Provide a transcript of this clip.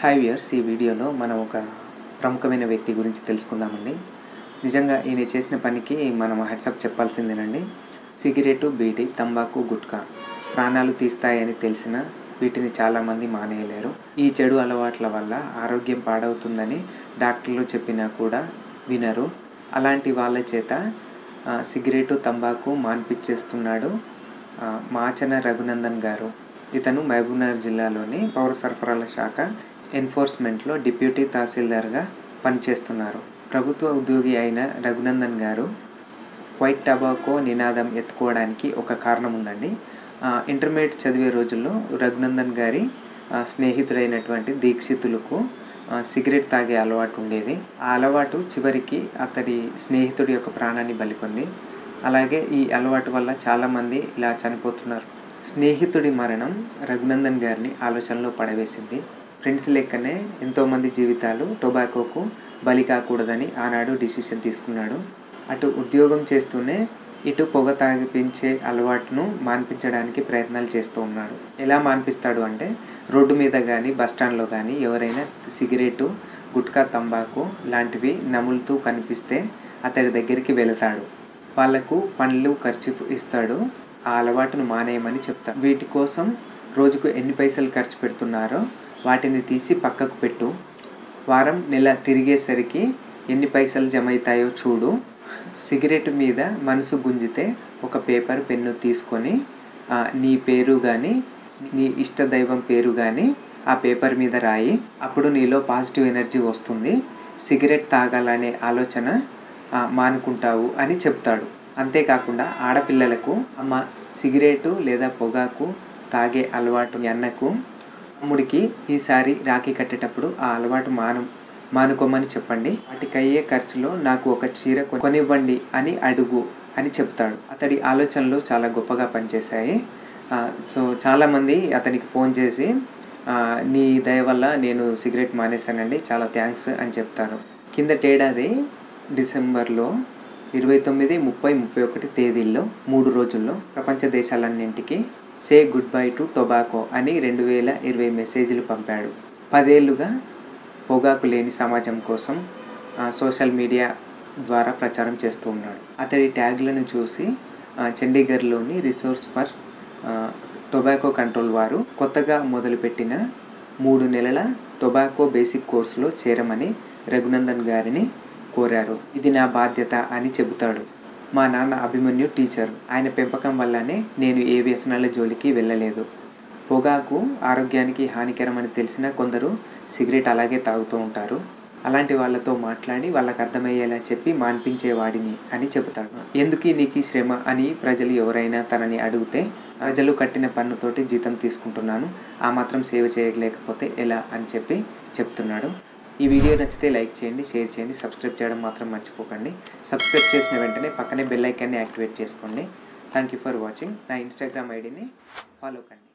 Hi viewers, ఈ వీడియోలో మనం ఒక ప్రముఖమైన వ్యక్తి గురించి తెలుసుకుందామండి. నిజంగా ఈయన చేసిన పనికి మనం హెడ్సప్ చెప్పాల్సిందేనండి. సిగరెటు, బీడీ, తంబాకు, గుట్కా ప్రాణాలు తీస్తాయని తెలిసిన వీటిని చాలామంది మానేయలేరు. ఈ చెడు అలవాట్ల వల్ల ఆరోగ్యం పాడవుతుందని డాక్టర్లు చెప్పినా కూడా వినరు. అలాంటి వాళ్ళ చేత సిగరెటు, తంబాకు మాన్పించేస్తున్నాడు మాచన రఘునందన్ గారు. ఇతను మహబూబ్నగర్ జిల్లాలోని పౌర సరఫరాల శాఖ ఎన్ఫోర్స్మెంట్లో డిప్యూటీ తహసీల్దార్గా పనిచేస్తున్నారు. ప్రభుత్వ ఉద్యోగి అయిన రఘునందన్ గారు క్వైట్ టొబాకో నినాదం ఎత్తుకోవడానికి ఒక కారణం ఉందండి. ఇంటర్మీడియట్ చదివే రోజుల్లో రఘునందన్ గారి స్నేహితుడైనటువంటి దీక్షితులకు సిగరెట్ తాగే అలవాటు ఉండేది. ఆ అలవాటు చివరికి అతడి స్నేహితుడి యొక్క ప్రాణాన్ని బలికొంది. అలాగే ఈ అలవాటు వల్ల చాలామంది ఇలా చనిపోతున్నారు. స్నేహితుడి మరణం రఘునందన్ గారిని ఆలోచనలో పడవేసింది. ఫ్రెండ్స్ లెక్కనే ఎంతోమంది జీవితాలు టొబాకోకు బలి కాకూడదని ఆనాడు డిసిషన్ తీసుకున్నాడు. అటు ఉద్యోగం చేస్తూనే ఇటు పొగ తాగిపించే అలవాటును మాన్పించడానికి ప్రయత్నాలు చేస్తూ ఉన్నాడు. ఎలా మాన్పిస్తాడు అంటే, రోడ్డు మీద కానీ బస్టాండ్లో కానీ ఎవరైనా సిగరెటు, గుట్కా, తంబాకు లాంటివి నములుతూ కనిపిస్తే అతడి దగ్గరికి వెళతాడు. వాళ్లకు పండ్లు, ఖర్చు ఇస్తాడు. ఆ అలవాటును మానేయమని చెప్తాడు. వీటి కోసం రోజుకు ఎన్ని పైసలు ఖర్చు పెడుతున్నారో వాటిని తీసి పక్కకు పెట్టు. వారం, నెల తిరిగేసరికి ఎన్ని పైసలు జమ అవుతాయో చూడు. సిగరెట్ మీద మనసు గుంజితే ఒక పేపర్, పెన్ను తీసుకొని నీ పేరు కానీ నీ ఇష్టదైవం పేరు కానీ ఆ పేపర్ మీద రాయి. అప్పుడు నీలో పాజిటివ్ ఎనర్జీ వస్తుంది. సిగరెట్ తాగాలనే ఆలోచన మానుకుంటావు అని చెప్తాడు. అంతేకాకుండా ఆడపిల్లలకు, అమ్మ సిగరెటు లేదా పొగాకు తాగే అలవాటు అన్నకు, తమ్ముడికి ఈసారి రాఖీ కట్టేటప్పుడు ఆ అలవాటు మానుకోమని చెప్పండి. వాటికయ్యే ఖర్చులో నాకు ఒక చీర కొనివ్వండి అని అడుగు అని చెప్తాడు. అతడి ఆలోచనలు చాలా గొప్పగా పనిచేశాయి. సో చాలామంది అతనికి ఫోన్ చేసి నీ దయ వల్ల నేను సిగరెట్ మానేశానండి, చాలా థ్యాంక్స్ అని చెప్తారు. కిందటేడాది డిసెంబర్లో 29, 30, 31 తేదీల్లో 3 రోజుల్లో ప్రపంచ దేశాలన్నింటికి say good bye to tobacco అని 2020 మెసేజ్లు పంపాడు. 10 ఏళ్లుగా పొగాకు లేని సమాజం కోసం సోషల్ మీడియా ద్వారా ప్రచారం చేస్తూ ఉన్నాడు. అతడి ట్యాగ్లను చూసి చండీగఢ్లోని రిసోర్స్ ఫర్ టొబాకో కంట్రోల్ వారు కొత్తగా మొదలుపెట్టిన 3 నెలల టొబాకో బేసిక్ కోర్సులో చేరమని రఘునందన్ గారిని కోరారు. ఇది నా బాధ్యత అని చెబుతాడు. మా నాన్న అభిమన్యు టీచర్. ఆయన పెంపకం వల్లనే నేను ఏ వ్యసనాల జోలికి వెళ్ళలేదు. పొగాకు ఆరోగ్యానికి హానికరమని తెలిసిన కొందరు సిగరెట్ అలాగే తాగుతూ ఉంటారు. అలాంటి వాళ్ళతో మాట్లాడి వాళ్ళకి అర్థమయ్యేలా చెప్పి మాన్పించేవాడిని అని చెబుతాడు. ఎందుకు నీకు శ్రమ అని ప్రజలు ఎవరైనా తనని అడిగితే, ప్రజలు కట్టిన పన్నుతోటి జీతం తీసుకుంటున్నాను, ఆ మాత్రం సేవ చేయలేకపోతే ఎలా అని చెప్తున్నాడు. ఈ వీడియో నచ్చితే లైక్ చేయండి, షేర్ చేయండి, సబ్స్క్రైబ్ చేయడం మాత్రం మర్చిపోకండి. సబ్స్క్రైబ్ చేసిన వెంటనే పక్కనే బెల్ ఐకాన్ని యాక్టివేట్ చేసుకోండి. Thank you for watching. నా ఇన్స్టాగ్రామ్ ఐడిని ఫాలో కండి.